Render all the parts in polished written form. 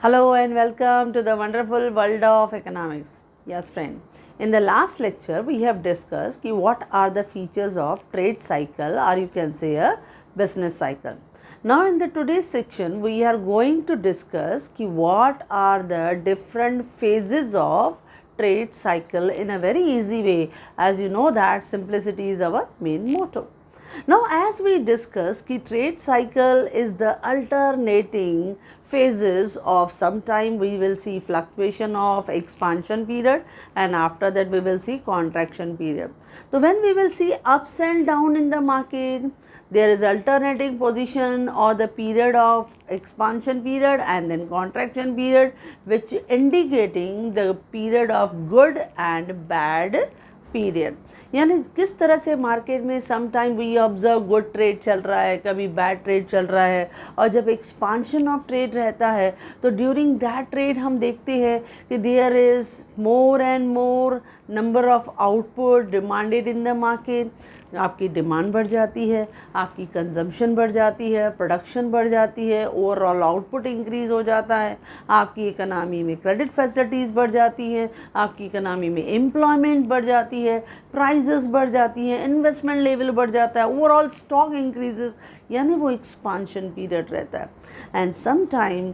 Hello and welcome to the wonderful world of economics. Yes, friend. In the last lecture, we have discussed what are the features of trade cycle, or you can say a business cycle. Now, in the today's section, we are going to discuss what are the different phases of trade cycle in a very easy way. As you know that simplicity is our main motto. Now, as we discussed, trade cycle is the alternating phases of sometime we will see fluctuation of expansion period, and after that we will see contraction period. So, when we will see ups and down in the market, there is alternating position or the period of expansion period and then contraction period, which indicating the period of good and bad period. यानी किस तरह से market में some time we observe good trade चल रहा है, कभी bad trade चल रहा है, और जब एक्सपांशन ऑफ ट्रेड रहता है तो ड्यूरिंग दैट ट्रेड हम देखते हैं कि there is more and more number of output demanded in the market. आपकी डिमांड बढ़ जाती है, आपकी कंजम्पशन बढ़ जाती है, प्रोडक्शन बढ़ जाती है, ओवरऑल आउटपुट इंक्रीज़ हो जाता है, आपकी इकनॉमी में क्रेडिट फैसिलिटीज़ बढ़ जाती हैं, आपकी इकनॉमी में एम्प्लॉयमेंट बढ़ जाती है, प्राइजेस बढ़ जाती हैं, इन्वेस्टमेंट लेवल बढ़ जाता है, ओवरऑल स्टॉक इंक्रीजेस. यानी वो एक्सपांशन पीरियड रहता है. And some time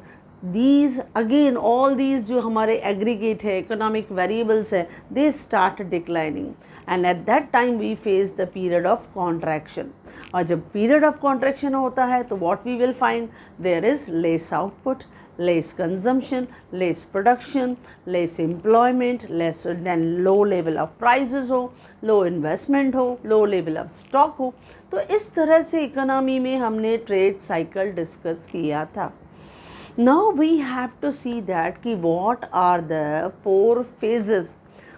these again all these जो हमारे एग्रीगेट है इकोनॉमिक वेरिएबल्स है, they start declining, and at that time we face the period of contraction. और जब पीरियड ऑफ कॉन्ट्रैक्शन होता है तो what we will find, there is less output, less consumption, less production, less employment, less then low level of prices हो, low investment हो, लो level of stock हो. तो इस तरह से इकोनॉमी में हमने ट्रेड साइकिल डिस्कस किया था. Now we have to see that कि what are the four phases.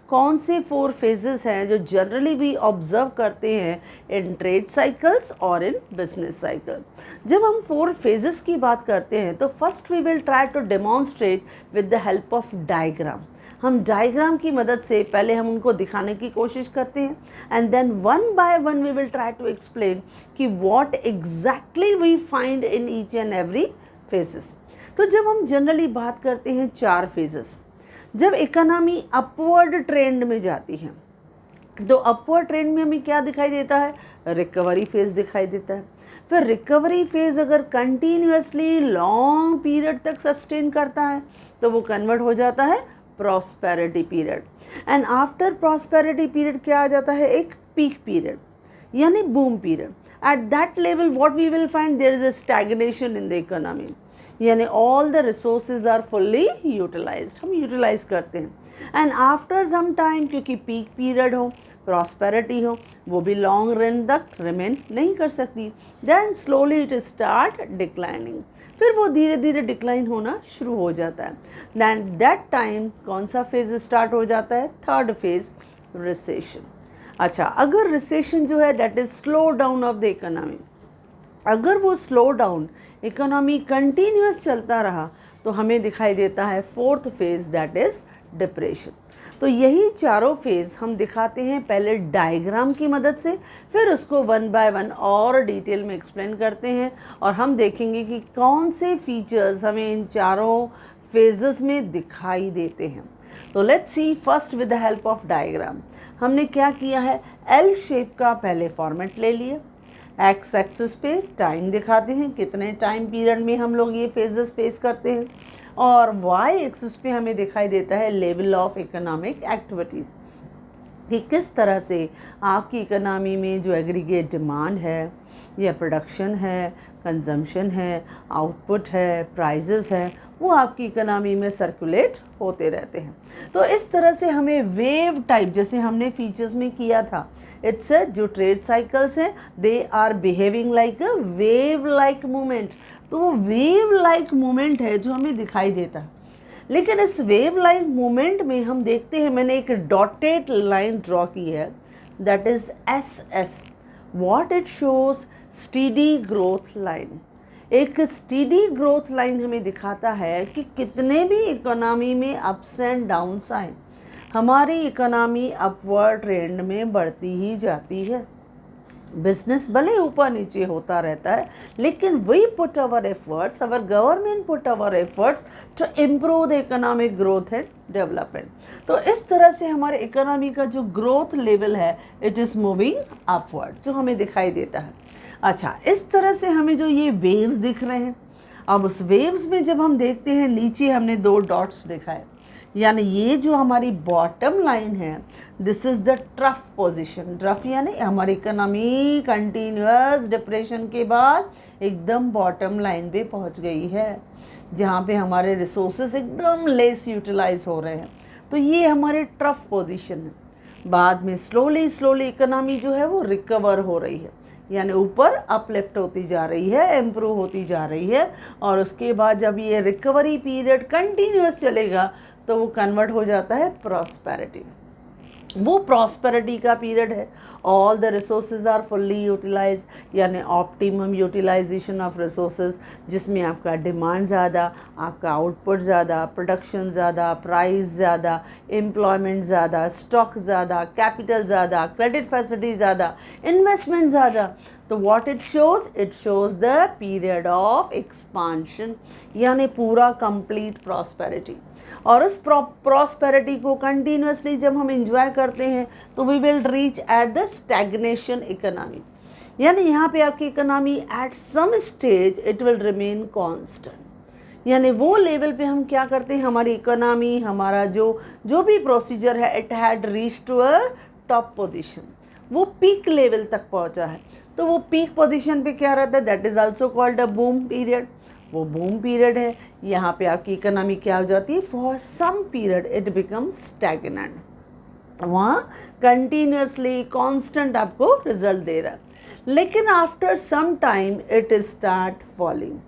कौन से 4 phases हैं जो जनरली वी ऑब्जर्व करते हैं इन ट्रेड साइकिल्स और इन बिजनेस साइकिल. जब हम 4 phases की बात करते हैं तो first we will try to demonstrate with the help of diagram. हम डायग्राम की मदद से पहले हम उनको दिखाने की कोशिश करते हैं, and then one by one we will try to explain कि what exactly we find in each and every phases. तो जब हम जनरली बात करते हैं 4 फेजेस, जब इकोनॉमी अपवर्ड ट्रेंड में जाती है तो अपवर्ड ट्रेंड में हमें क्या दिखाई देता है, रिकवरी फेज दिखाई देता है. फिर रिकवरी फेज अगर कंटिन्यूसली लॉन्ग पीरियड तक सस्टेन करता है तो वो कन्वर्ट हो जाता है prosperity period. And after prosperity period क्या आ जाता है, एक पीक पीरियड यानी boom period. At that level what we will find, there is a stagnation in the economy. यानी all the resources are fully utilized, हम utilize करते हैं. And after some time क्योंकि peak period हो, prosperity हो, वो भी long run तक remain नहीं कर सकती. Then slowly it start declining. फिर वो धीरे धीरे डिक्लाइन होना शुरू हो जाता है. Then that time कौन सा फेज स्टार्ट हो जाता है, थर्ड फेज, रिसेशन. अच्छा, अगर रिसेशन जो है that is slow down of the economy, अगर वो स्लो डाउन इकोनॉमी कंटिन्यूस चलता रहा तो हमें दिखाई देता है fourth phase that is depression. तो यही चारों फेज हम दिखाते हैं पहले डायग्राम की मदद से, फिर उसको वन बाय वन और डिटेल में एक्सप्लेन करते हैं, और हम देखेंगे कि कौन से फीचर्स हमें इन चारों फेजेस में दिखाई देते हैं. तो let's see first with the help of diagram. हमने क्या किया है, एल शेप का पहले फॉर्मेट ले लिए. एक्स एक्सिस पे टाइम दिखाते हैं, कितने टाइम पीरियड में हम लोग ये फेजेस फेस करते हैं, और वाई एक्सिस पे हमें दिखाई देता है लेवल ऑफ इकोनॉमिक एक्टिविटीज़, कि किस तरह से आपकी इकोनॉमी में जो एग्रीगेट डिमांड है या प्रोडक्शन है, कंजम्पशन है, आउटपुट है, प्राइजेस है, वो आपकी इकोनॉमी में सर्कुलेट होते रहते हैं. तो इस तरह से हमें वेव टाइप, जैसे हमने फीचर्स में किया था, इट्स जो ट्रेड साइकिल्स हैं they are behaving like a wave like movement. तो वो वेव लाइक मूवमेंट है जो हमें दिखाई देता है. लेकिन इस वेव लाइक मूवमेंट में हम देखते हैं, मैंने एक डॉटेड लाइन ड्रॉ की है, that is S S. What it shows, steady growth line. एक स्टीडी ग्रोथ लाइन हमें दिखाता है कि कितने भी इकोनॉमी में अप्स एंड डाउन्स आए, हमारी इकोनॉमी अपवर्ड ट्रेंड में बढ़ती ही जाती है. बिजनेस भले ऊपर नीचे होता रहता है, लेकिन we put our efforts, our government put our efforts to improve the economic growth and development. तो इस तरह से हमारे इकोनॉमी का जो ग्रोथ लेवल है इट इज़ मूविंग अपवर्ड, जो हमें दिखाई देता है। अच्छा, इस तरह से हमें जो ये वेव्स दिख रहे हैं, अब उस वेव्स में जब हम देखते हैं नीचे हमने 2 डॉट्स दिखाए, यानी ये जो हमारी बॉटम लाइन है this is the trough position. Trough यानी हमारी इकोनॉमी कंटिन्यूस डिप्रेशन के बाद एकदम बॉटम लाइन पे पहुंच गई है, जहाँ पे हमारे रिसोर्सेज एकदम लेस यूटिलाइज हो रहे हैं। तो ये हमारे ट्रफ पोजीशन है। बाद में स्लोली स्लोली इकोनॉमी जो है वो रिकवर हो रही है, यानी ऊपर अपलिफ्ट होती जा रही है, इम्प्रूव होती जा रही है। और उसके बाद जब ये रिकवरी पीरियड कंटिन्यूस चलेगा तो वो कन्वर्ट हो जाता है प्रॉस्पेरिटी। वो प्रॉस्पेरिटी का पीरियड है, all the resources are fully utilise, यानी ऑप्टिमम यूटिलाइजेशन ऑफ रिसोर्सेज, जिसमें आपका डिमांड ज़्यादा, आपका आउटपुट ज़्यादा, प्रोडक्शन ज़्यादा, प्राइस ज़्यादा, एम्प्लॉयमेंट ज़्यादा, स्टॉक ज़्यादा, कैपिटल ज़्यादा, क्रेडिट फैसिलिटी ज़्यादा, इन्वेस्टमेंट ज़्यादा। तो what it shows the period of expansion, यानी पूरा कंप्लीट प्रॉस्पेरिटी। और उस प्रॉस्पेरिटी को कंटिन्यूसली जब हम इंजॉय करते हैं तो we will reach at the stagnation economy, यानी यहाँ पे आपकी economy at some stage it will remain constant. यानी वो लेवल पे हम क्या करते हैं, हमारी इकोनॉमी, हमारा जो भी प्रोसीजर है it had reach to a top position, वो पीक लेवल तक पहुँचा है। तो वो पीक पोजीशन पे क्या रहता है, that is also called a boom period. वो बूम पीरियड है, यहाँ पे आपकी इकोनॉमी क्या हो जाती है, for some period it becomes stagnant, वहाँ कंटिन्यूसली कांस्टेंट आपको रिजल्ट दे रहा है। लेकिन after some time it start falling,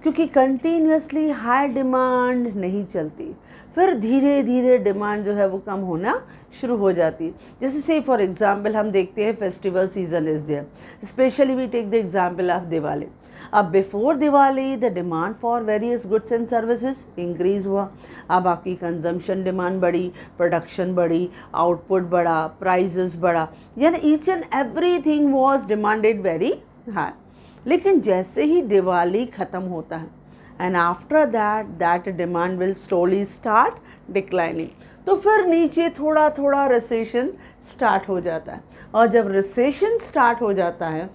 क्योंकि कंटिन्यूसली हाई डिमांड नहीं चलती, फिर धीरे धीरे डिमांड जो है वो कम होना शुरू हो जाती है। जैसे से फॉर एग्जांपल हम देखते हैं festival season is there, specially we take the example of Diwali. अब before Diwali the demand for various goods and services increase हुआ। अब आपकी कंजम्पशन डिमांड बढ़ी, प्रोडक्शन बढ़ी, आउटपुट बढ़ा, प्राइजेस बढ़ा, यानी each and everything was demanded very high. लेकिन जैसे ही दिवाली ख़त्म होता है and after that demand will slowly start declining, तो फिर नीचे थोड़ा थोड़ा रिसेशन स्टार्ट हो जाता है। और जब रिसेशन स्टार्ट हो जाता है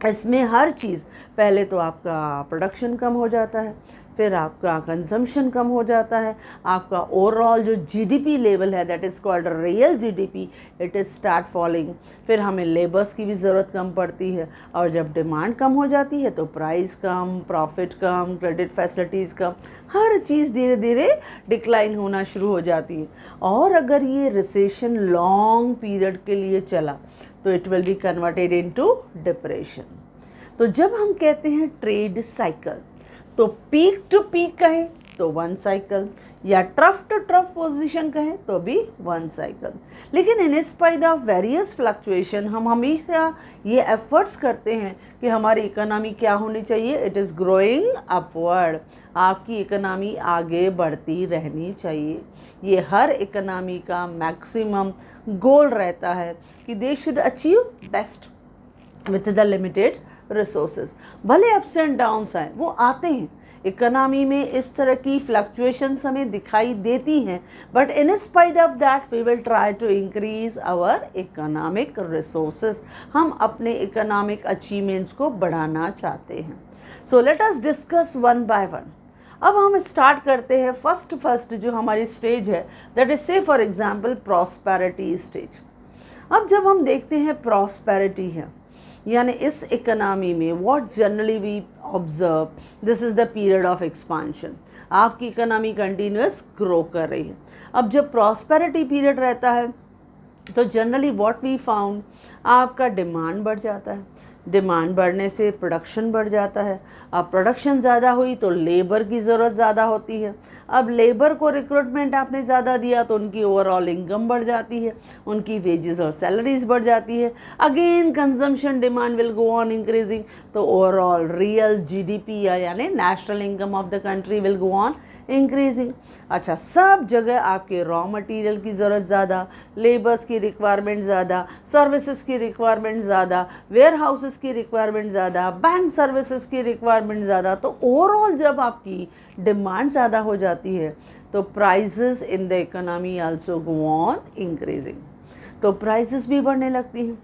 इसमें हर चीज़, पहले तो आपका प्रोडक्शन कम हो जाता है, फिर आपका कंजम्पशन कम हो जाता है, आपका ओवरऑल जो जीडीपी लेवल है that is called real GDP it is start falling. फिर हमें लेबर्स की भी ज़रूरत कम पड़ती है, और जब डिमांड कम हो जाती है तो प्राइस कम, प्रॉफिट कम, क्रेडिट फैसिलिटीज़ कम, हर चीज़ धीरे धीरे डिक्लाइन होना शुरू हो जाती है। और अगर ये रिसेशन लॉन्ग पीरियड के लिए चला तो it will be converted into depression. तो जब हम कहते हैं ट्रेड साइकिल, तो पीक टू पीक कहें तो 1 साइकिल, या ट्रफ टू ट्रफ पोजीशन कहें तो भी 1 साइकिल। लेकिन इन स्पाइट ऑफ वेरियस फ्लक्चुएशन हम हमेशा ये एफर्ट्स करते हैं कि हमारी इकोनॉमी क्या होनी चाहिए, इट इज़ ग्रोइंग अपवर्ड। आपकी इकोनॉमी आगे बढ़ती रहनी चाहिए। ये हर इकोनॉमी का मैक्सिमम गोल रहता है कि they should achieve best with the limited resources. भले अप्स एंड डाउन्स आए, वो आते हैं, इकोनॉमी में इस तरह की फ्लक्चुएशंस हमें दिखाई देती हैं, but in spite of that we will try to increase our economic resources. हम अपने इकोनॉमिक अचीवमेंट्स को बढ़ाना चाहते हैं। So let us discuss one by one. अब हम स्टार्ट करते हैं फर्स्ट जो हमारी स्टेज है दैट इज से फॉर एग्जांपल प्रॉस्पेरिटी स्टेज। अब जब हम देखते हैं प्रॉस्पेरिटी है, यानी इस इकोनॉमी में what generally we observe, this is the period of expansion. आपकी इकोनॉमी कंटिन्यूस ग्रो कर रही है। अब जब प्रॉस्पेरिटी पीरियड रहता है तो जनरली व्हाट वी फाउंड, आपका डिमांड बढ़ जाता है, डिमांड बढ़ने से प्रोडक्शन बढ़ जाता है। अब प्रोडक्शन ज़्यादा हुई तो लेबर की ज़रूरत ज़्यादा होती है। अब लेबर को रिक्रूटमेंट आपने ज़्यादा दिया तो उनकी ओवरऑल इनकम बढ़ जाती है, उनकी वेजेस और सैलरीज बढ़ जाती है। Again consumption demand will go on increasing, तो ओवरऑल रियल जीडीपी यानी national income of the country will go on increasing. अच्छा, सब जगह आपके रॉ मटेरियल की ज़रूरत ज़्यादा, लेबर्स की रिक्वायरमेंट ज़्यादा, सर्विसेज की रिक्वायरमेंट ज़्यादा, वेयर हाउसेस की रिक्वायरमेंट ज़्यादा, बैंक सर्विसेज की रिक्वायरमेंट ज़्यादा। तो ओवरऑल जब आपकी डिमांड ज़्यादा हो जाती है तो prices in the economy also go on increasing, तो प्राइसेस भी बढ़ने लगती हैं।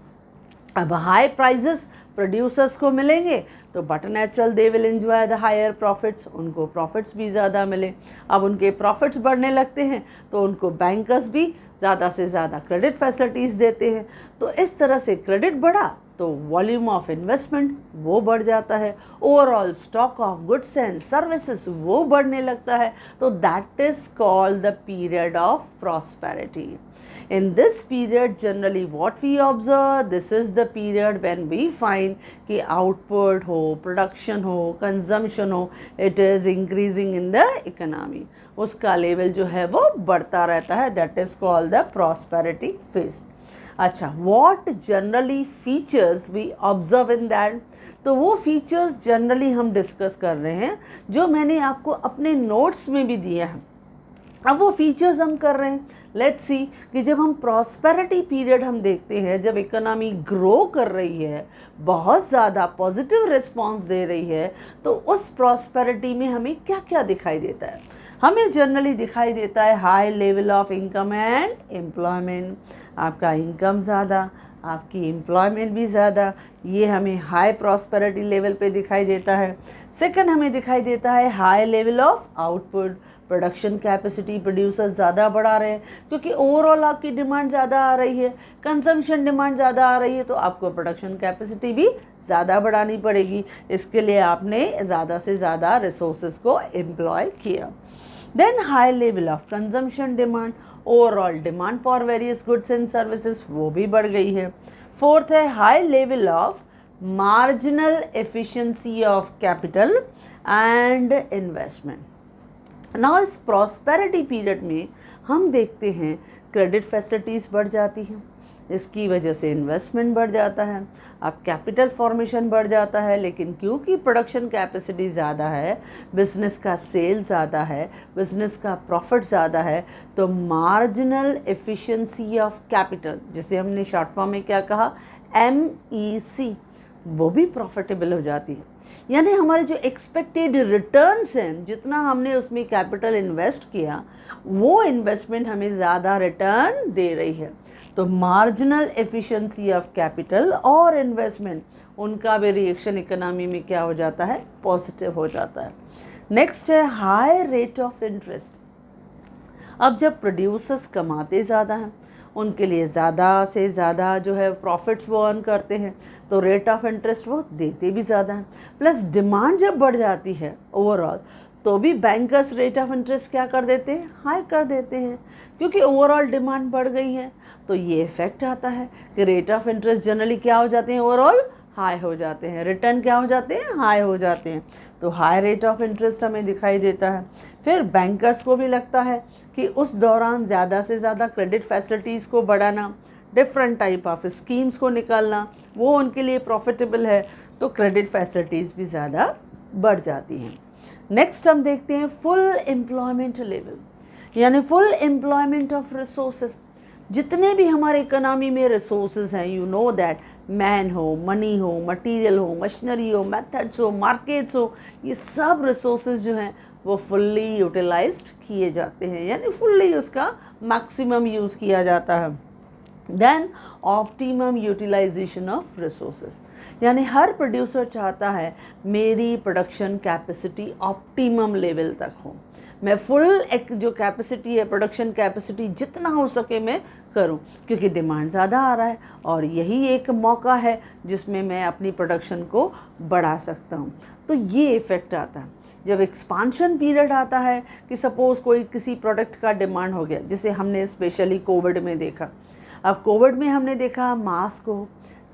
अब हाई प्राइसेस प्रोड्यूसर्स को मिलेंगे तो but natural they will enjoy the higher profits, उनको प्रॉफिट्स भी ज़्यादा मिले। अब उनके प्रॉफिट्स बढ़ने लगते हैं तो उनको बैंकर्स भी ज़्यादा से ज़्यादा क्रेडिट फैसिलिटीज़ देते हैं। तो इस तरह से क्रेडिट बढ़ा तो वॉल्यूम ऑफ इन्वेस्टमेंट वो बढ़ जाता है, overall stock of goods and services वो बढ़ने लगता है। तो that is called the period of prosperity. In this period generally what we observe, this is the period when we find कि output हो, production हो, consumption हो, it is increasing in the economy, उसका लेवल जो है वो बढ़ता रहता है, that is called the prosperity phase। अच्छा, what generally features we observe in that, तो वो फीचर्स जनरली हम डिस्कस कर रहे हैं जो मैंने आपको अपने नोट्स में भी दिया है। अब वो फीचर्स हम कर रहे हैं। लेट्स सी कि जब हम प्रॉस्पेरिटी पीरियड हम देखते हैं, जब इकोनॉमी ग्रो कर रही है, बहुत ज़्यादा पॉजिटिव रिस्पांस दे रही है, तो उस प्रॉस्पेरिटी में हमें क्या क्या दिखाई देता है? हमें जनरली दिखाई देता है high level of income and employment, आपका इनकम ज़्यादा, आपकी एम्प्लॉयमेंट भी ज़्यादा, ये हमें हाई प्रॉस्पेरिटी लेवल पे दिखाई देता है। सेकंड, हमें दिखाई देता है high level of output, production capacity producers ज़्यादा बढ़ा रहे हैं क्योंकि ओवरऑल आपकी डिमांड ज़्यादा आ रही है, कंजम्पशन डिमांड ज़्यादा आ रही है, तो आपको प्रोडक्शन कैपेसिटी भी ज़्यादा बढ़ानी पड़ेगी। इसके लिए आपने ज़्यादा से ज़्यादा रिसोर्सेज को एम्प्लॉय किया। Then high level of consumption demand, overall demand for various goods and services वो भी बढ़ गई है। फोर्थ है high level of marginal efficiency of capital and investment. Now इस प्रॉस्पेरिटी पीरियड में हम देखते हैं क्रेडिट फैसिलिटीज़ बढ़ जाती हैं, इसकी वजह से इन्वेस्टमेंट बढ़ जाता है, अब कैपिटल फॉर्मेशन बढ़ जाता है। लेकिन क्योंकि प्रोडक्शन कैपेसिटी ज़्यादा है, बिज़नेस का सेल ज़्यादा है, बिज़नेस का प्रॉफिट ज़्यादा है, तो मार्जिनल एफिशिएंसी ऑफ कैपिटल, जिसे हमने शॉर्ट फॉर्म में क्या कहा, MEC, वो भी प्रॉफिटेबल हो जाती है। यानी हमारे जो एक्सपेक्टेड रिटर्न्स हैं, जितना हमने उसमें कैपिटल इन्वेस्ट किया, वो इन्वेस्टमेंट हमें ज़्यादा रिटर्न दे रही है। तो मार्जिनल एफिशिएंसी ऑफ कैपिटल और इन्वेस्टमेंट, उनका भी रिएक्शन इकोनॉमी में क्या हो जाता है, पॉजिटिव हो जाता है। नेक्स्ट है हाई रेट ऑफ इंटरेस्ट। अब जब प्रोड्यूसर्स कमाते ज़्यादा हैं, उनके लिए ज़्यादा से ज़्यादा जो है प्रॉफिट्स वो अर्न करते हैं, तो रेट ऑफ इंटरेस्ट वो देते भी ज़्यादा हैं। प्लस डिमांड जब बढ़ जाती है ओवरऑल, तो भी बैंकर्स रेट ऑफ इंटरेस्ट क्या कर देते हैं, हाई कर देते हैं, क्योंकि ओवरऑल डिमांड बढ़ गई है। तो ये इफेक्ट आता है कि रेट ऑफ इंटरेस्ट जनरली क्या हो जाते हैं, ओवरऑल हाई हो जाते हैं, रिटर्न क्या हो जाते हैं, हाई हो जाते हैं। तो हाई रेट ऑफ इंटरेस्ट हमें दिखाई देता है। फिर बैंकर्स को भी लगता है कि उस दौरान ज़्यादा से ज़्यादा क्रेडिट फैसिलिटीज़ को बढ़ाना, डिफरेंट टाइप ऑफ स्कीम्स को निकालना, वो उनके लिए प्रॉफिटेबल है, तो क्रेडिट फैसिलिटीज़ भी ज़्यादा बढ़ जाती हैं। नेक्स्ट हम देखते हैं फुल एम्प्लॉयमेंट लेवल, यानी फुल एम्प्लॉयमेंट ऑफ रिसोर्सेज। जितने भी हमारे इकोनॉमी में रिसोर्सेज हैं, यू नो दैट, मैन हो, मनी हो, मटेरियल हो, मशीनरी हो, मेथड्स हो, मार्केट्स हो, ये सब रिसोर्सेज जो हैं वो फुल्ली यूटिलाइज्ड किए जाते हैं, यानी फुल्ली उसका मैक्सिमम यूज़ किया जाता है। Then optimum utilisation of resources, यानी हर प्रोड्यूसर चाहता है मेरी प्रोडक्शन कैपेसिटी ऑप्टिमम लेवल तक हो, मैं फुल एक जो कैपेसिटी है, प्रोडक्शन कैपेसिटी जितना हो सके मैं करूं, क्योंकि डिमांड ज़्यादा आ रहा है और यही एक मौका है जिसमें मैं अपनी प्रोडक्शन को बढ़ा सकता हूं। तो ये इफ़ेक्ट आता है जब एक्सपांशन पीरियड आता है कि सपोज़ कोई किसी प्रोडक्ट का डिमांड हो गया, जिसे हमने स्पेशली कोविड में देखा। अब कोविड में हमने देखा मास्क हो,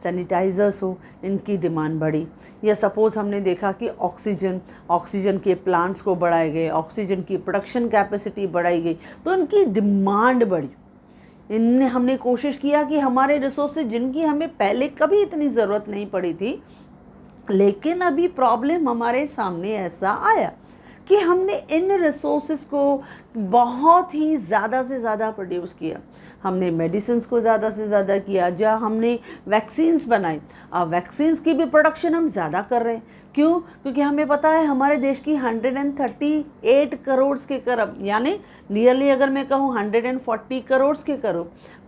सैनिटाइज़र्स हो, इनकी डिमांड बढ़ी, या सपोज़ हमने देखा कि ऑक्सीजन के प्लांट्स को बढ़ाए गए, ऑक्सीजन की प्रोडक्शन कैपेसिटी बढ़ाई गई, तो इनकी डिमांड बढ़ी। इनने हमने कोशिश किया कि हमारे रिसोर्सेज जिनकी हमें पहले कभी इतनी ज़रूरत नहीं पड़ी थी, लेकिन अभी प्रॉब्लम हमारे सामने ऐसा आया कि हमने इन रिसोर्सेज को बहुत ही ज़्यादा से ज़्यादा प्रोड्यूस किया। हमने मेडिसिन्स को ज़्यादा से ज़्यादा किया, जहाँ हमने वैक्सीन्स बनाई। अब वैक्सीन्स की भी प्रोडक्शन हम ज़्यादा कर रहे हैं। क्यों? क्योंकि हमें पता है हमारे देश की 138 करोड़ के करीब, यानी नियरली अगर मैं कहूँ 140 करोड़ के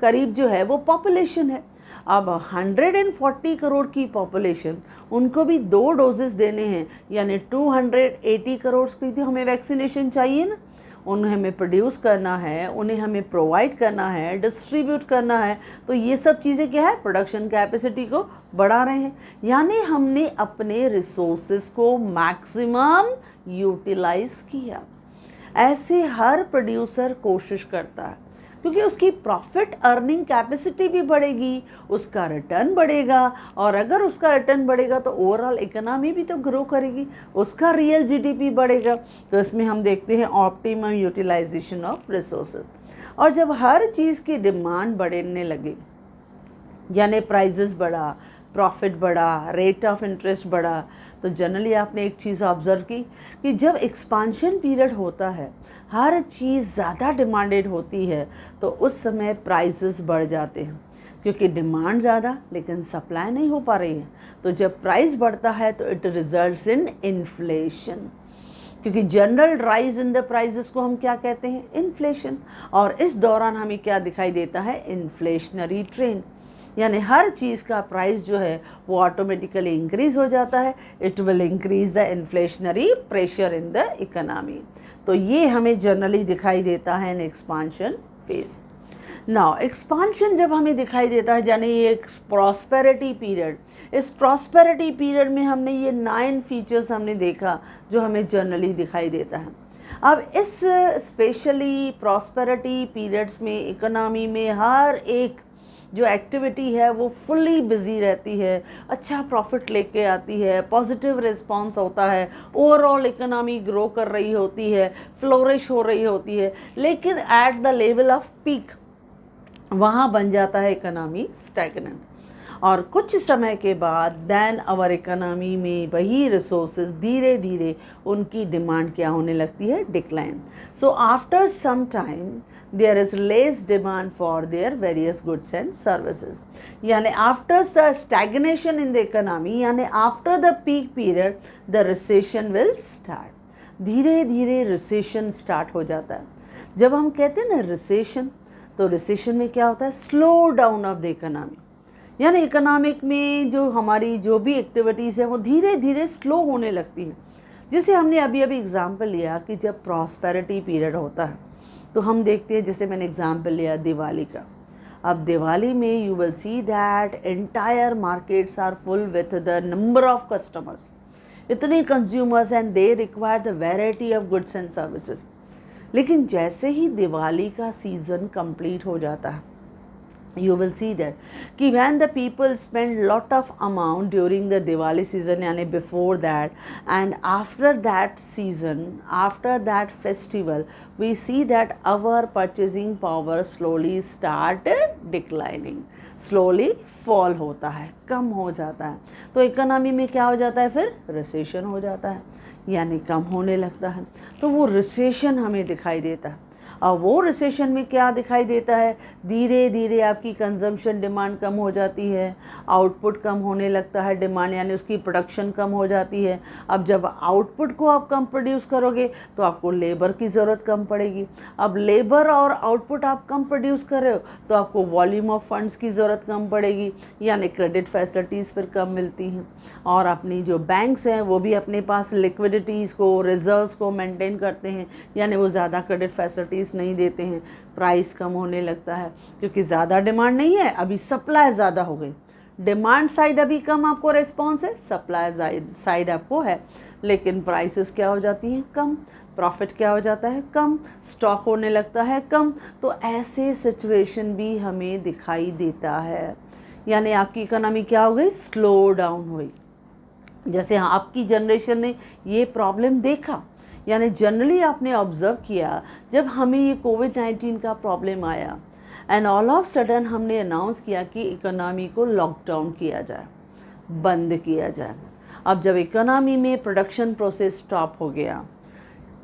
करीब जो है वो पॉपुलेशन है। अब 140 करोड़ की पॉपुलेशन, उनको भी 2 डोजेस देने हैं, यानी 280 करोड़ की तो हमें वैक्सीनेशन चाहिए ना। उन्हें हमें प्रोड्यूस करना है, उन्हें हमें प्रोवाइड करना है, डिस्ट्रीब्यूट करना है। तो ये सब चीज़ें क्या है, प्रोडक्शन कैपेसिटी को बढ़ा रहे हैं। यानी हमने अपने रिसोर्सेज को मैक्सिमम यूटिलाइज किया। ऐसे हर प्रोड्यूसर कोशिश करता है, क्योंकि उसकी प्रॉफिट अर्निंग कैपेसिटी भी बढ़ेगी, उसका रिटर्न बढ़ेगा, और अगर उसका रिटर्न बढ़ेगा तो ओवरऑल इकोनॉमी भी तो ग्रो करेगी, उसका रियल जीडीपी बढ़ेगा। तो इसमें हम देखते हैं ऑप्टिमम यूटिलाइजेशन ऑफ रिसोर्सेज। और जब हर चीज़ की डिमांड बढ़ने लगे, यानी प्राइजेस बढ़ा, प्रॉफिट बढ़ा, रेट ऑफ इंटरेस्ट बढ़ा, तो जनरली आपने एक चीज़ ऑब्ज़र्व की कि जब एक्सपांशन पीरियड होता है, हर चीज़ ज़्यादा डिमांडेड होती है, तो उस समय प्राइसेस बढ़ जाते हैं, क्योंकि डिमांड ज़्यादा लेकिन सप्लाई नहीं हो पा रही है। तो जब प्राइस बढ़ता है तो इट रिजल्ट्स इन इन्फ्लेशन, क्योंकि general rise in the prices को हम क्या कहते हैं, इन्फ्लेशन। और इस दौरान हमें क्या दिखाई देता है, इन्फ्लेशनरी ट्रेंड, यानी हर चीज़ का प्राइस जो है वो ऑटोमेटिकली इंक्रीज़ हो जाता है। It will increase the inflationary pressure in the economy. तो ये हमें जनरली दिखाई देता है इन एक्सपांशन फेज। नाउ एक्सपांशन जब हमें दिखाई देता है, यानी ये एक प्रॉस्पेरिटी पीरियड, इस प्रॉस्पेरिटी पीरियड में हमने ये 9 फीचर्स हमने देखा जो हमें जनरली दिखाई देता है। अब इस स्पेशली प्रॉस्पेरिटी पीरियड्स में इकोनॉमी में हर एक जो एक्टिविटी है वो फुल्ली बिजी रहती है, अच्छा प्रॉफिट लेके आती है, पॉजिटिव रिस्पांस होता है, ओवरऑल इकोनॉमी ग्रो कर रही होती है, फ्लोरिश हो रही होती है। लेकिन at the level off peak वहाँ बन जाता है इकोनॉमी स्टैग्नेंट, और कुछ समय के बाद देन आवर इकोनॉमी में वही रिसोर्सेज धीरे धीरे उनकी डिमांड क्या होने लगती है, decline. So after some time there is less demand for their various goods and services. यानी after the stagnation in the economy, यानी after the peak period, the recession will start. धीरे धीरे recession start हो जाता है। जब हम कहते हैं ना recession, तो recession में क्या होता है, slow down of the economy, यानी इकोनॉमिक में जो हमारी जो भी एक्टिविटीज़ है वो धीरे धीरे स्लो होने लगती है। जैसे हमने अभी अभी एग्जाम्पल लिया कि जब प्रॉस्पेरिटी पीरियड होता है तो हम देखते हैं, जैसे मैंने एग्जाम्पल लिया दिवाली का। अब दिवाली में you will see that entire markets are full with the number of customers, इतने consumers, and they require the variety of goods and services. लेकिन जैसे ही दिवाली का सीज़न कंप्लीट हो जाता है, you will see that कि when the people spend lot of amount during the Diwali season, यानी before that and after that season, after that festival, we see that our purchasing power slowly start declining, slowly fall होता है, कम हो जाता है। तो economy में क्या हो जाता है, फिर रिसेशन हो जाता है, यानी कम होने लगता है। तो वो रिसेशन हमें दिखाई देता है। और वो रिसेशन में क्या दिखाई देता है, धीरे धीरे आपकी कंजम्पशन डिमांड कम हो जाती है, आउटपुट कम होने लगता है, डिमांड यानी उसकी प्रोडक्शन कम हो जाती है। अब जब आउटपुट को आप कम प्रोड्यूस करोगे तो आपको लेबर की ज़रूरत कम पड़ेगी। अब लेबर और आउटपुट आप कम प्रोड्यूस कर रहे हो तो आपको वॉल्यूम ऑफ फंड्स की ज़रूरत कम पड़ेगी, यानी क्रेडिट फैसिलिटीज़ फिर कम मिलती हैं। और अपनी जो बैंक्स हैं वो भी अपने पास लिक्विडिटीज़ को, रिजर्व्स को मेंटेन करते हैं, यानी वो ज़्यादा क्रेडिट फैसिलिटीज़ नहीं देते हैं। प्राइस कम होने लगता है क्योंकि ज़्यादा डिमांड नहीं है, अभी सप्लाई ज़्यादा हो गई। डिमांड साइड अभी कम आपको रिस्पॉन्स है, सप्लाई साइड आपको है, लेकिन प्राइसेस क्या हो जाती हैं, कम। प्रॉफिट क्या हो जाता है, कम। स्टॉक होने लगता है कम। तो ऐसे सिचुएशन भी हमें दिखाई देता है, यानी आपकी इकोनॉमी क्या हो गई, स्लो डाउन हुई। जैसे आपकी जनरेशन ने ये प्रॉब्लम देखा, यानी जनरली आपने ऑब्ज़र्व किया जब हमें ये कोविड-19 का प्रॉब्लम आया एंड ऑल ऑफ सडन हमने अनाउंस किया कि इकोनॉमी को लॉकडाउन किया जाए, बंद किया जाए। अब जब इकोनॉमी में प्रोडक्शन प्रोसेस स्टॉप हो गया,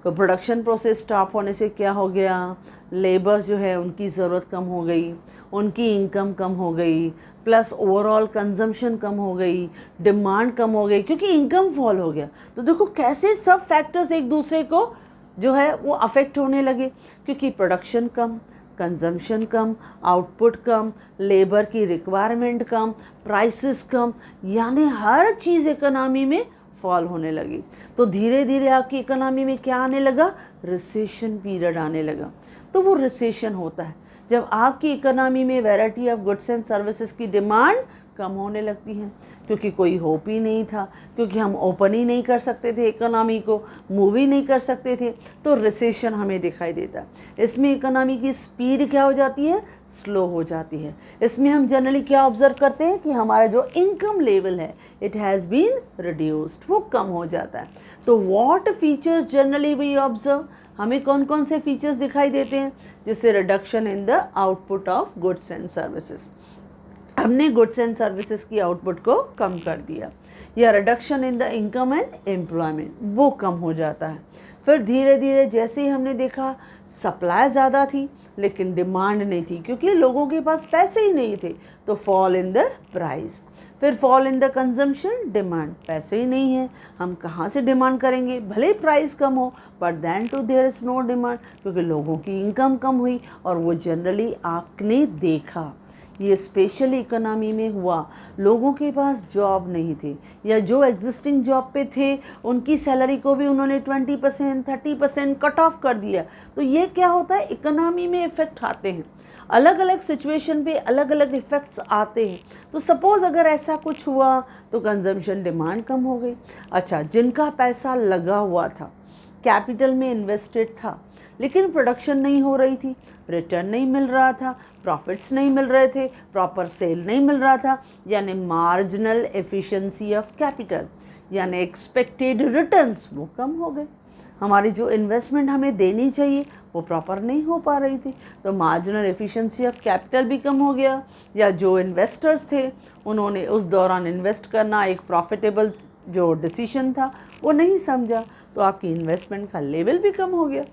तो प्रोडक्शन प्रोसेस स्टॉप होने से क्या हो गया, लेबर्स जो है उनकी ज़रूरत कम हो गई, उनकी इनकम कम हो गई, प्लस ओवरऑल कंजम्पशन कम हो गई, डिमांड कम हो गई क्योंकि इनकम फॉल हो गया। तो देखो कैसे सब फैक्टर्स एक दूसरे को जो है वो अफेक्ट होने लगे, क्योंकि प्रोडक्शन कम, कंजम्पशन कम, आउटपुट कम, लेबर की रिक्वायरमेंट कम, प्राइसेस कम, यानी हर चीज़ इकोनॉमी में फॉल होने लगी। तो धीरे धीरे आपकी इकोनॉमी में क्या आने लगा, रिसेशन पीरियड आने लगा। तो वो रिसेशन होता है जब आपकी इकोनॉमी में variety of goods and services की डिमांड कम होने लगती है, क्योंकि कोई होप ही नहीं था, क्योंकि हम ओपन ही नहीं कर सकते थे इकोनॉमी को, मूव ही नहीं कर सकते थे, तो रिसेशन हमें दिखाई देता है। इसमें इकोनॉमी की स्पीड क्या हो जाती है, स्लो हो जाती है। इसमें हम जनरली क्या ऑब्जर्व करते हैं कि हमारा जो इनकम लेवल है इट हैज़ बीन रिड्यूस्ड, वो कम हो जाता है। तो what features generally we observe, हमें कौन कौन से फीचर्स दिखाई देते हैं, जिससे reduction in the output of goods and services, हमने गुड्स एंड सर्विसेज की आउटपुट को कम कर दिया, या reduction in the income and employment, वो कम हो जाता है। फिर धीरे धीरे जैसे ही हमने देखा सप्लाई ज़्यादा थी लेकिन डिमांड नहीं थी, क्योंकि लोगों के पास पैसे ही नहीं थे, तो फॉल इन द प्राइस। फिर fall in the consumption, demand, पैसे ही नहीं है, हम कहाँ से डिमांड करेंगे, भले ही प्राइस कम हो but then too there is no demand, क्योंकि लोगों की इनकम कम हुई। और वो जनरली आपने देखा ये स्पेशल इकोनॉमी में हुआ, लोगों के पास जॉब नहीं थी, या जो एग्जिस्टिंग जॉब पे थे उनकी सैलरी को भी उन्होंने 20% 30% कट ऑफ कर दिया। तो ये क्या होता है, इकोनॉमी में इफ़ेक्ट आते हैं, अलग अलग सिचुएशन पे अलग अलग इफ़ेक्ट्स आते हैं। तो सपोज़ अगर ऐसा कुछ हुआ तो कंजम्पशन, डिमांड कम हो गई। अच्छा, जिनका पैसा लगा हुआ था, कैपिटल में इन्वेस्टेड था, लेकिन प्रोडक्शन नहीं हो रही थी, रिटर्न नहीं मिल रहा था, प्रॉफिट्स नहीं मिल रहे थे, प्रॉपर सेल नहीं मिल रहा था, यानी मार्जिनल एफिशिएंसी ऑफ कैपिटल, यानी एक्सपेक्टेड रिटर्न्स वो कम हो गए। हमारी जो इन्वेस्टमेंट हमें देनी चाहिए वो प्रॉपर नहीं हो पा रही थी, तो मार्जिनल एफिशिएंसी ऑफ कैपिटल भी कम हो गया, या जो इन्वेस्टर्स थे उन्होंने उस दौरान इन्वेस्ट करना एक प्रॉफिटेबल जो डिसीजन था वो नहीं समझा, तो आपकी इन्वेस्टमेंट का लेवल भी कम हो गया।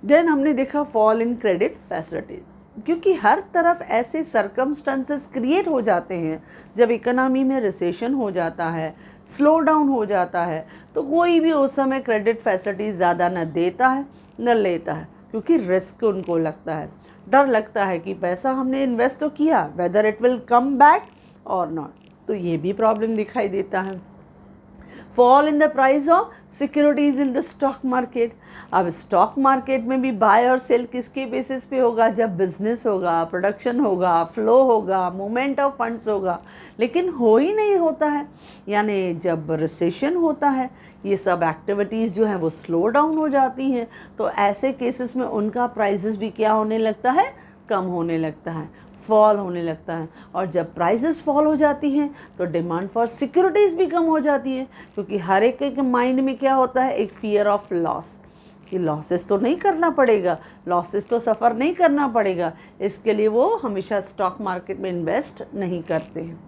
देन हमने देखा फॉल इन क्रेडिट फैसिलिटीज, क्योंकि हर तरफ ऐसे सर्कमस्टेंसेस क्रिएट हो जाते हैं जब इकोनॉमी में रिसेशन हो जाता है, स्लो डाउन हो जाता है, तो कोई भी उस समय क्रेडिट फैसिलिटीज़ ज़्यादा न देता है न लेता है, क्योंकि रिस्क उनको लगता है, डर लगता है कि पैसा हमने इन्वेस्ट तो किया, whether it will come back और नॉट, तो ये भी प्रॉब्लम दिखाई देता है। Fall in the price of securities in the stock market, अब स्टॉक मार्केट में भी बाय और सेल किसके बेसिस पे होगा, जब बिजनेस होगा, प्रोडक्शन होगा, फ्लो होगा, मूवमेंट ऑफ फंड्स होगा, लेकिन हो ही नहीं होता है, यानी जब रिसेशन होता है ये सब एक्टिविटीज़ जो हैं वो स्लो डाउन हो जाती हैं, तो ऐसे केसेस में उनका प्राइसेस भी क्या होने लगता है, कम होने लगता है, फॉल होने लगता है। और जब प्राइसेस फॉल हो जाती हैं तो डिमांड फॉर सिक्योरिटीज़ भी कम हो जाती है, क्योंकि हर एक के माइंड में क्या होता है, एक फियर ऑफ लॉस, कि लॉसेस तो नहीं करना पड़ेगा, लॉसेस तो सफ़र नहीं करना पड़ेगा, इसके लिए वो हमेशा स्टॉक मार्केट में इन्वेस्ट नहीं करते हैं।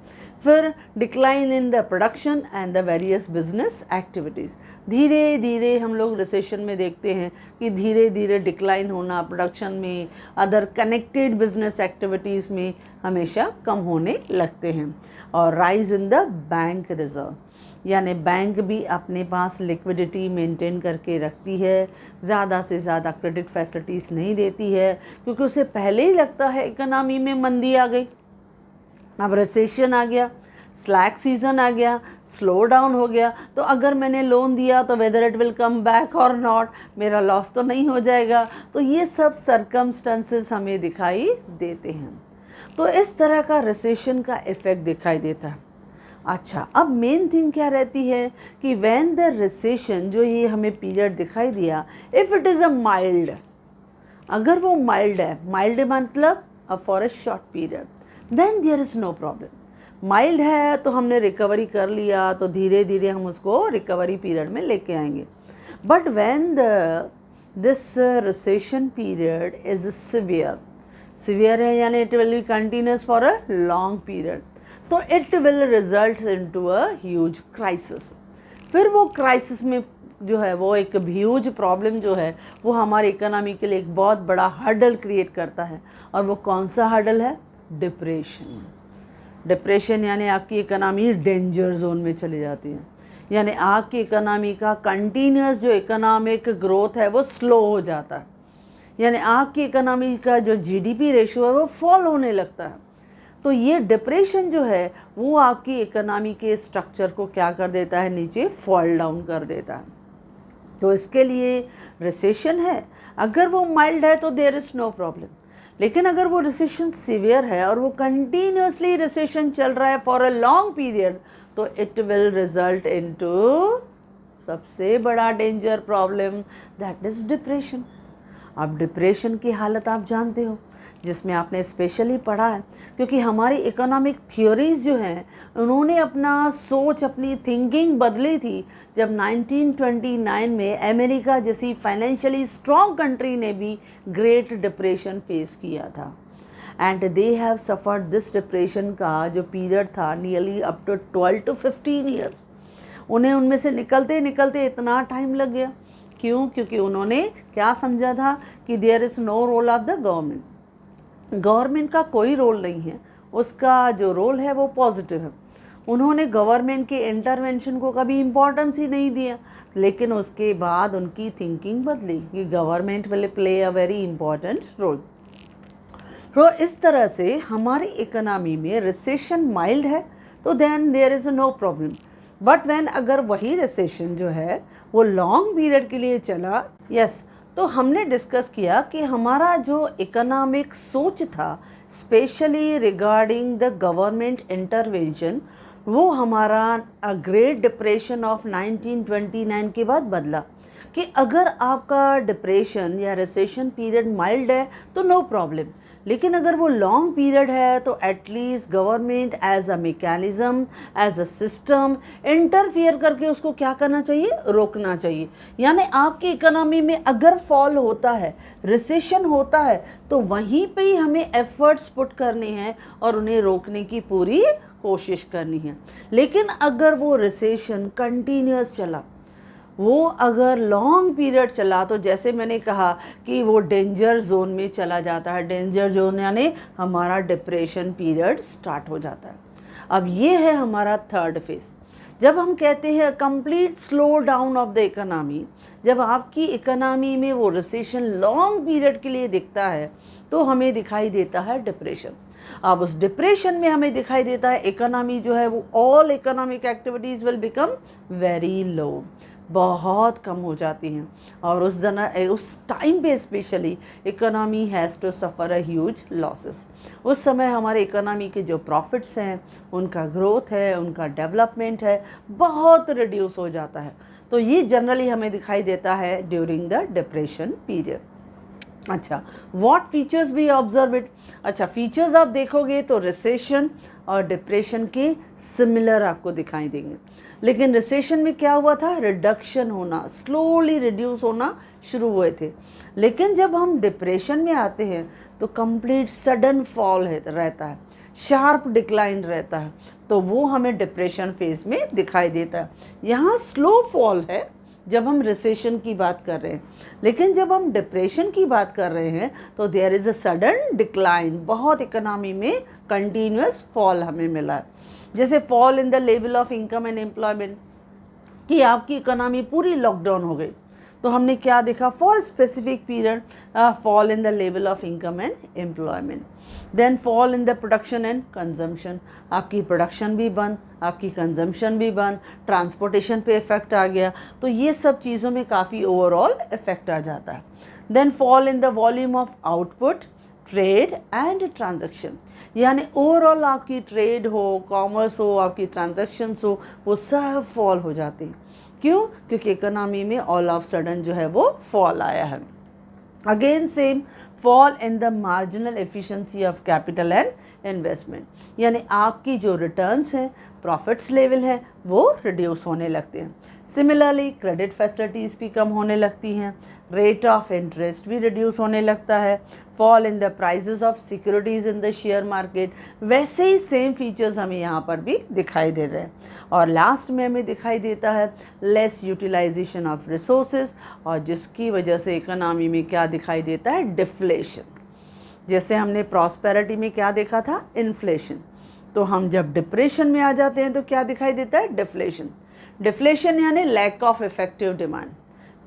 फिर decline in the production and the various business activities, धीरे धीरे हम लोग रिसेशन में देखते हैं कि धीरे धीरे डिक्लाइन होना प्रोडक्शन में, अदर कनेक्टेड बिजनेस एक्टिविटीज़ में हमेशा कम होने लगते हैं। और rise in the bank reserve, यानी बैंक भी अपने पास लिक्विडिटी मेंटेन करके रखती है, ज़्यादा से ज़्यादा क्रेडिट फैसिलिटीज़ नहीं देती है, क्योंकि उसे पहले ही लगता है इकोनॉमी में मंदी आ गई, अब रिसेशन आ गया, स्लैक सीज़न आ गया, स्लो डाउन हो गया, तो अगर मैंने लोन दिया तो whether it will come back और नॉट, मेरा लॉस तो नहीं हो जाएगा। तो ये सब सर्कमस्टेंसेस हमें दिखाई देते हैं। तो इस तरह का रिसेशन का इफ़ेक्ट दिखाई देता है। अच्छा, अब मेन थिंग क्या रहती है कि व्हेन द रिसेशन, जो ये हमें पीरियड दिखाई दिया, if it is a mild, अगर वो माइल्ड है, माइल्ड मतलब for a short period, then there is no problem. Mild है तो हमने रिकवरी कर लिया, तो धीरे धीरे हम उसको रिकवरी पीरियड में लेके आएंगे। But when this recession period is severe, severe है यानी it will be continuous for a long period, तो it will result into a huge crisis. फिर वो क्राइसिस में जो है वो एक ह्यूज प्रॉब्लम जो है वो हमारे इकोनॉमी के लिए एक बहुत बड़ा हर्डल क्रिएट करता है। और वो कौन सा हर्डल है? डिप्रेशन। डिप्रेशन यानी आपकी इकोनॉमी डेंजर जोन में चली जाती है, यानी आपकी इकोनॉमी का कंटिन्यूस जो इकोनॉमिक ग्रोथ है वो स्लो हो जाता है, यानी आपकी इकोनॉमी का जो जीडीपी रेशियो है वो फॉल होने लगता है। तो ये डिप्रेशन जो है वो आपकी इकोनॉमी के स्ट्रक्चर को क्या कर देता है? नीचे फॉल डाउन कर देता है। तो इसके लिए रिसेशन है, अगर वो माइल्ड है तो देयर इज़ नो प्रॉब्लम, लेकिन अगर वो रिसेशन सीवियर है और वो कंटिन्यूसली रिसेशन चल रहा है फॉर अ लॉन्ग पीरियड, तो इट विल रिजल्ट इनटू सबसे बड़ा danger problem, that is depression. अब डिप्रेशन की हालत आप जानते हो, जिसमें आपने स्पेशली पढ़ा है, क्योंकि हमारी इकोनॉमिक थ्योरीज जो हैं उन्होंने अपना सोच, अपनी थिंकिंग बदली थी जब 1929 में अमेरिका जैसी फाइनेंशियली स्ट्रॉन्ग कंट्री ने भी ग्रेट डिप्रेशन फेस किया था। And they have suffered this depression का जो पीरियड था nearly up to 12 to 15 years. उन्हें उनमें से निकलते निकलते इतना टाइम लग गया। क्यों? क्योंकि उन्होंने क्या समझा था कि there is no role of the government. Government का कोई रोल नहीं है, उसका जो रोल है वो पॉजिटिव है। उन्होंने गवर्नमेंट के इंटरवेंशन को कभी इम्पोर्टेंस ही नहीं दिया, लेकिन उसके बाद उनकी थिंकिंग बदली कि government will play a very important role. तो इस तरह से हमारी इकोनॉमी में रिसेशन माइल्ड है तो then there is no problem. But when अगर वही रिसेशन जो है वो लॉन्ग पीरियड के लिए चला, यस, तो हमने डिस्कस किया कि हमारा जो इकोनॉमिक सोच था specially regarding the government intervention, वो हमारा ग्रेट डिप्रेशन ऑफ 1929 के बाद बदला कि अगर आपका डिप्रेशन या रिसेशन पीरियड माइल्ड है तो नो प्रॉब्लम, लेकिन अगर वो लॉन्ग पीरियड है तो at least government as a mechanism, as a system interfere करके उसको क्या करना चाहिए? रोकना चाहिए। यानी आपकी इकोनॉमी में अगर फॉल होता है, रिसेशन होता है, तो वहीं पे ही हमें एफर्ट्स पुट करने हैं और उन्हें रोकने की पूरी कोशिश करनी है। लेकिन अगर वो रिसेशन कंटिन्यूस चला, वो अगर लॉन्ग पीरियड चला, तो जैसे मैंने कहा कि वो डेंजर जोन में चला जाता है। डेंजर जोन यानी हमारा डिप्रेशन पीरियड स्टार्ट हो जाता है। अब ये है हमारा थर्ड फेज। जब हम कहते हैं complete slow down of the economy, जब आपकी इकोनॉमी में वो रिसेशन लॉन्ग पीरियड के लिए दिखता है तो हमें दिखाई देता है डिप्रेशन। अब उस डिप्रेशन में हमें दिखाई देता है इकोनॉमी जो है वो all economic activities will become very low, बहुत कम हो जाती हैं। और उस टाइम पे specially economy has to suffer a huge losses. उस समय हमारे इकोनॉमी के जो प्रॉफिट्स हैं, उनका ग्रोथ है, उनका डेवलपमेंट है, बहुत रिड्यूस हो जाता है। तो ये जनरली हमें दिखाई देता है ड्यूरिंग द डिप्रेशन पीरियड। अच्छा, व्हाट फीचर्स भी ऑब्जर्व इट। अच्छा, फीचर्स आप देखोगे तो रिसेशन और डिप्रेशन के सिमिलर आपको दिखाई देंगे, लेकिन रिसेशन में क्या हुआ था? रिडक्शन होना, स्लोली रिड्यूस होना शुरू हुए थे। लेकिन जब हम डिप्रेशन में आते हैं तो कंप्लीट सडन फॉल रहता है, शार्प डिक्लाइन रहता है, तो वो हमें डिप्रेशन फेज में दिखाई देता है। यहाँ स्लो फॉल है जब हम रिसेशन की बात कर रहे हैं, लेकिन जब हम डिप्रेशन की बात कर रहे हैं तो there is a sudden decline, बहुत इकोनॉमी में कंटिन्यूस फॉल हमें मिला है। जैसे fall in the level of income and employment, कि आपकी इकोनॉमी पूरी लॉकडाउन हो गई, तो हमने क्या देखा? For specific period fall in the level of income and employment. Then fall in the production and consumption, आपकी प्रोडक्शन भी बंद, आपकी कंजम्पशन भी बंद, ट्रांसपोर्टेशन पे इफ़ेक्ट आ गया। तो ये सब चीज़ों में काफ़ी ओवरऑल इफ़ेक्ट आ जाता है। Then fall in the volume of output, trade and transaction, यानी ओवरऑल आपकी ट्रेड हो, कॉमर्स हो, आपकी ट्रांजैक्शंस हो, वो सब फॉल हो जाते हैं। क्यों? क्योंकि इकोनॉमी में ऑल ऑफ सडन जो है वो फॉल आया है। Again same fall in the marginal efficiency of capital and investment, यानी आपकी जो रिटर्न्स हैं प्रॉफिट्स लेवल है वो रिड्यूस होने लगते हैं। सिमिलरली क्रेडिट फैसिलिटीज़ भी कम होने लगती हैं, रेट ऑफ इंटरेस्ट भी रिड्यूस होने लगता है, fall in the prices of securities in the share market. वैसे ही सेम फीचर्स हमें यहाँ पर भी दिखाई दे रहे हैं। और लास्ट में हमें दिखाई देता है लेस यूटिलाइजेशन ऑफ रिसोर्सेज, और जिसकी वजह से इकोनॉमी में क्या दिखाई देता है, डिफ्लेशन। जैसे हमने प्रॉस्पेरिटी में क्या देखा था, इन्फ्लेशन, तो हम जब डिप्रेशन में आ जाते हैं तो क्या दिखाई देता है, डिफ्लेशन। डिफ्लेशन यानी lack of effective demand.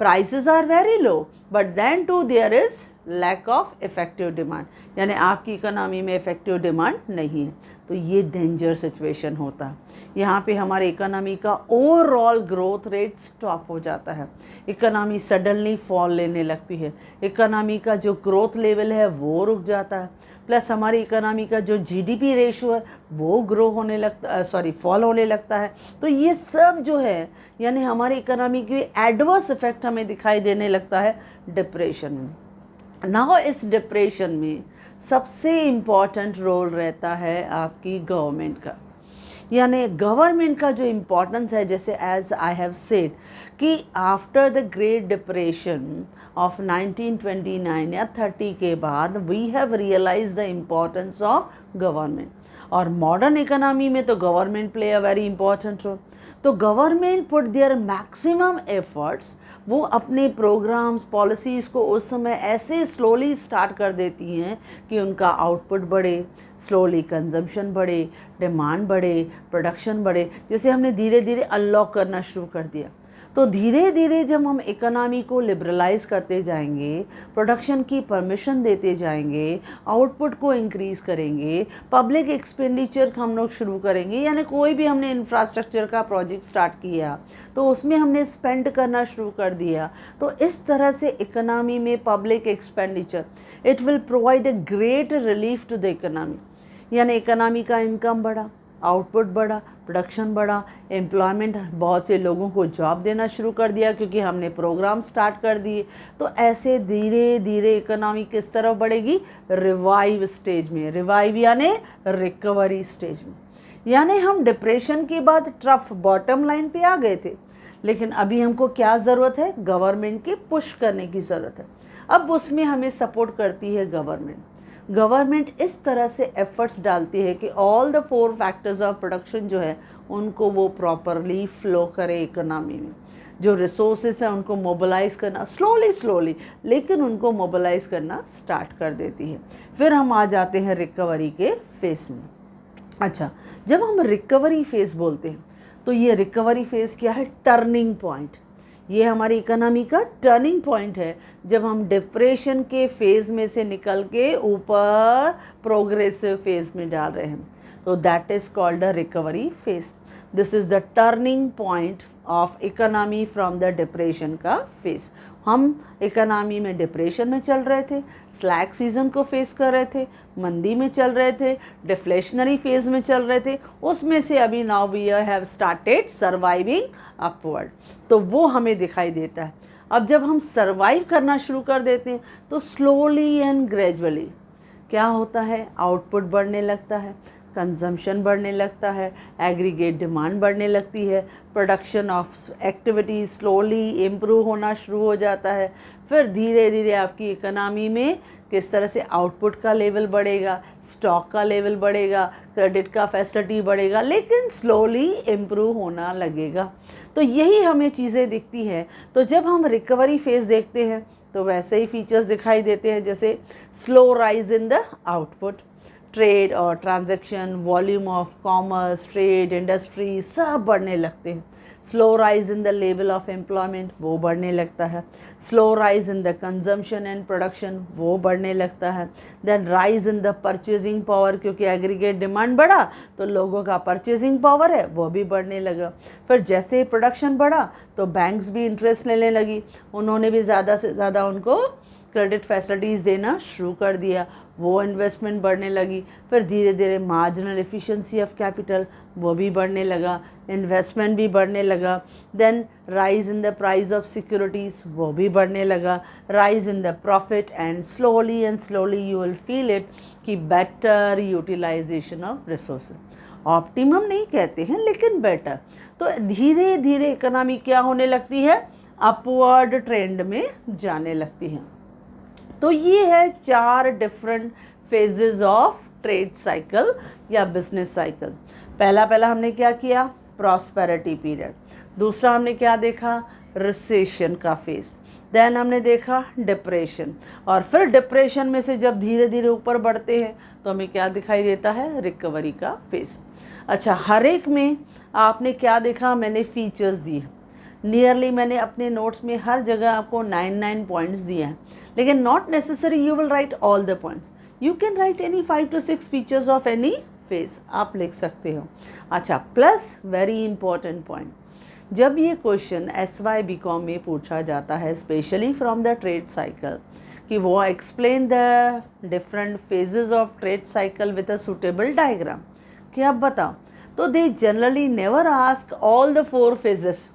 Prices are very low but then too there is lack of effective demand, यानी आपकी इकोनॉमी में इफेक्टिव डिमांड नहीं है, तो ये डेंजर सिचुएशन होता है। यहाँ पे हमारे इकोनॉमी का ओवरऑल ग्रोथ रेट स्टॉप हो जाता है, इकोनॉमी सडनली फॉल लेने लगती है, इकोनॉमी का जो ग्रोथ लेवल है वो रुक जाता है, प्लस हमारी इकोनॉमी का जो जीडीपी रेशो है वो ग्रो होने लगता फॉल होने लगता है। तो ये सब जो है यानी हमारी इकोनॉमी की एडवर्स इफेक्ट हमें दिखाई देने लगता है डिप्रेशन में। नाउ इस डिप्रेशन में सबसे इम्पॉर्टेंट रोल रहता है आपकी गवर्नमेंट का, यानी गवर्नमेंट का जो इम्पोर्टेंस है, जैसे एज आई हैव सेड कि after the great depression of 1929 या 30 के बाद we have realize the importance of government, और मॉडर्न इकोनॉमी में तो government play a very important role. तो government put there maximum efforts, वो अपने प्रोग्राम्स पॉलिसीज़ को उस समय ऐसे स्लोली स्टार्ट कर देती हैं कि उनका आउटपुट बढ़े, स्लोली कंजम्पशन बढ़े, डिमांड बढ़े, प्रोडक्शन बढ़े। जैसे हमने धीरे धीरे अनलॉक करना शुरू कर दिया, तो धीरे धीरे जब हम इकोनॉमी को लिबरलाइज करते जाएंगे, प्रोडक्शन की परमिशन देते जाएंगे, आउटपुट को इंक्रीज़ करेंगे, पब्लिक एक्सपेंडिचर हम लोग शुरू करेंगे, यानी कोई भी हमने इंफ्रास्ट्रक्चर का प्रोजेक्ट स्टार्ट किया तो उसमें हमने स्पेंड करना शुरू कर दिया, तो इस तरह से इकोनॉमी में public expenditure it will provide a great relief to the economy, यानी इकोनॉमी का इनकम बढ़ा, आउटपुट बढ़ा, प्रोडक्शन बढ़ा, एम्प्लॉयमेंट, बहुत से लोगों को जॉब देना शुरू कर दिया क्योंकि हमने प्रोग्राम स्टार्ट कर दिए। तो ऐसे धीरे धीरे इकोनॉमी किस तरफ बढ़ेगी, रिवाइव स्टेज में, रिवाइव यानी रिकवरी स्टेज में। यानी हम डिप्रेशन के बाद ट्रफ बॉटम लाइन पे आ गए थे, लेकिन अभी हमको क्या ज़रूरत है, गवर्नमेंट की पुश करने की ज़रूरत है। अब उसमें हमें सपोर्ट करती है गवर्नमेंट। गवर्नमेंट इस तरह से एफर्ट्स डालती है कि all the 4 factors of production जो है उनको वो प्रॉपरली फ्लो करे इकोनॉमी में। जो रिसोर्सेस हैं उनको मोबिलाइज करना स्लोली लेकिन उनको मोबिलाइज करना स्टार्ट कर देती है। फिर हम आ जाते हैं रिकवरी के फेस में। अच्छा, जब हम रिकवरी फेस बोलते हैं तो ये रिकवरी फेस क्या है, टर्निंग पॉइंट। ये हमारी इकोनॉमी का टर्निंग पॉइंट है जब हम डिप्रेशन के फेज़ में से निकल के ऊपर प्रोग्रेसिव फेज़ में डाल रहे हैं, तो that is called a recovery phase. This is the turning point of economy from the depression का फेज। हम इकोनॉमी में डिप्रेशन में चल रहे थे, स्लैक सीजन को फेस कर रहे थे, मंदी में चल रहे थे, डिफ्लेशनरी फेज में चल रहे थे, उसमें से अभी now we have started surviving upward, तो वो हमें दिखाई देता है। अब जब हम सर्वाइव करना शुरू कर देते हैं तो स्लोली एंड ग्रेजुअली क्या होता है, आउटपुट बढ़ने लगता है, कंजम्पशन बढ़ने लगता है, एग्रीगेट डिमांड बढ़ने लगती है, production of activity slowly improve होना शुरू हो जाता है। फिर धीरे धीरे आपकी इकोनॉमी में किस तरह से आउटपुट का लेवल बढ़ेगा, स्टॉक का लेवल बढ़ेगा, क्रेडिट का फैसिलिटी बढ़ेगा, लेकिन स्लोली इम्प्रूव होना लगेगा। तो यही हमें चीज़ें दिखती हैं। तो जब हम रिकवरी फेज देखते हैं तो वैसे ही फीचर्स दिखाई देते हैं, जैसे slow rise in the output, trade और transaction, volume of commerce, trade, industry सब बढ़ने लगते हैं। Slow rise in the level of employment, वो बढ़ने लगता है। Slow rise in the consumption and production, वो बढ़ने लगता है। Then rise in the purchasing power, क्योंकि एग्रीगेट डिमांड बढ़ा तो लोगों का परचेजिंग पावर है वो भी बढ़ने लगा। फिर जैसे प्रोडक्शन बढ़ा तो बैंक्स भी इंटरेस्ट लेने लगी, उन्होंने भी ज़्यादा से ज़्यादा उनको क्रेडिट फैसिलिटीज़ देना शुरू कर दिया, वो इन्वेस्टमेंट बढ़ने लगी। फिर धीरे धीरे मार्जिनल एफिशिएंसी ऑफ कैपिटल वो भी बढ़ने लगा, इन्वेस्टमेंट भी बढ़ने लगा। Then rise in the price of securities, वो भी बढ़ने लगा, rise in the profit, and slowly you will feel it कि better utilisation of resources. Optimum नहीं कहते हैं लेकिन बेटर। तो धीरे धीरे इकोनॉमी क्या होने लगती है, अपवर्ड ट्रेंड में जाने लगती है। तो ये है 4 different phases of trade cycle या बिजनेस साइकिल। पहला हमने क्या किया, प्रॉस्पेरिटी पीरियड। दूसरा हमने क्या देखा, रिसेशन का फेज। देन हमने देखा डिप्रेशन, और फिर डिप्रेशन में से जब धीरे धीरे ऊपर बढ़ते हैं तो हमें क्या दिखाई देता है, रिकवरी का फेज। अच्छा, हर एक में आपने क्या देखा, मैंने फीचर्स दिए। नियरली मैंने अपने नोट्स में हर जगह आपको 9 पॉइंट्स दिए हैं, लेकिन not necessary you will write all the points. You can write any 5 to 6 features of any phase, आप लिख सकते हो। अच्छा, प्लस वेरी इंपॉर्टेंट पॉइंट, जब ये क्वेश्चन SY BCom में पूछा जाता है specially from the trade cycle, कि वो explain the different phases of trade cycle with a suitable diagram, कि आप बताओ, तो they generally never ask all the 4 phases.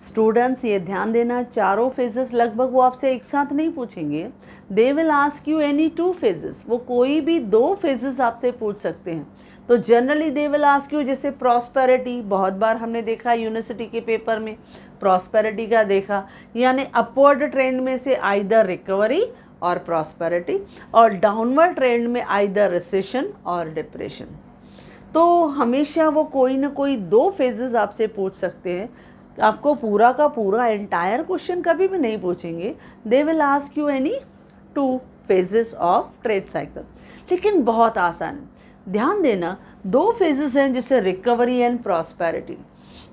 Students ये ध्यान देना, चारों फेजेस लगभग वो आपसे एक साथ नहीं पूछेंगे। They will ask you any 2 phases, वो कोई भी 2 फेजेस आपसे पूछ सकते हैं। तो generally they will ask you, जैसे प्रॉस्पेरिटी, बहुत बार हमने देखा यूनिवर्सिटी के पेपर में प्रॉस्पेरिटी का देखा, यानी अपवर्ड ट्रेंड में से आइदर रिकवरी और प्रॉस्पेरिटी, और डाउनवर्ड ट्रेंड में आइदर रिसेशन और डिप्रेशन। तो हमेशा वो कोई ना कोई 2 फेजेस आपसे पूछ सकते हैं, आपको पूरा का पूरा एंटायर क्वेश्चन कभी भी नहीं पूछेंगे। They will ask you any 2 phases of trade cycle, लेकिन बहुत आसान है। ध्यान देना, 2 फेजेस हैं, जैसे रिकवरी एंड प्रॉस्पेरिटी।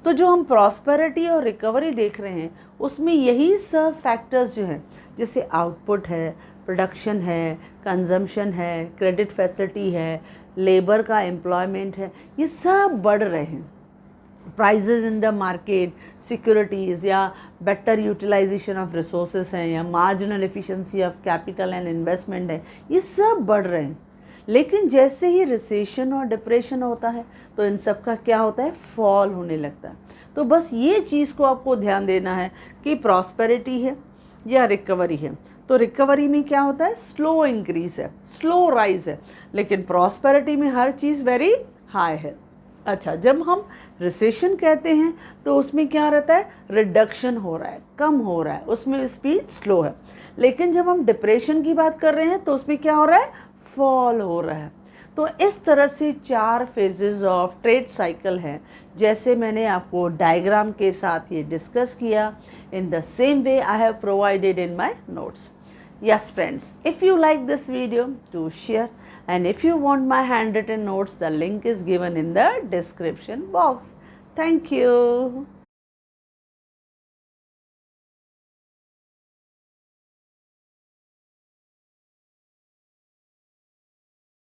तो जो हम प्रॉस्पेरिटी और रिकवरी देख रहे हैं उसमें यही सब फैक्टर्स जो हैं, जैसे आउटपुट है, प्रोडक्शन है, कंजम्पशन है, क्रेडिट फैसिलिटी है, लेबर का एम्प्लॉयमेंट है, ये सब बढ़ रहे हैं। Prices in the market, securities या बेटर यूटिलाइजेशन ऑफ रिसोर्सेस हैं, या marginal efficiency of capital and investment है, ये सब बढ़ रहे हैं। लेकिन जैसे ही रिसेशन और डिप्रेशन होता है तो इन सब का क्या होता है, फॉल होने लगता है। तो बस ये चीज़ को आपको ध्यान देना है कि प्रॉस्पेरिटी है या रिकवरी है, तो रिकवरी में क्या होता है, स्लो इंक्रीज है, स्लो राइज है, लेकिन प्रॉस्पेरिटी में हर चीज़ वेरी हाई है। अच्छा, जब हम रिसेशन कहते हैं तो उसमें क्या रहता है, रिडक्शन हो रहा है, कम हो रहा है, उसमें स्पीड स्लो है। लेकिन जब हम डिप्रेशन की बात कर रहे हैं तो उसमें क्या हो रहा है, फॉल हो रहा है। तो इस तरह से 4 फेजेस ऑफ ट्रेड साइकिल है, जैसे मैंने आपको डायग्राम के साथ ये डिस्कस किया। In the same way I have provided in my notes. Yes friends, if you like this video, do share, and if you want my handwritten notes, the link is given in the description box. Thank you.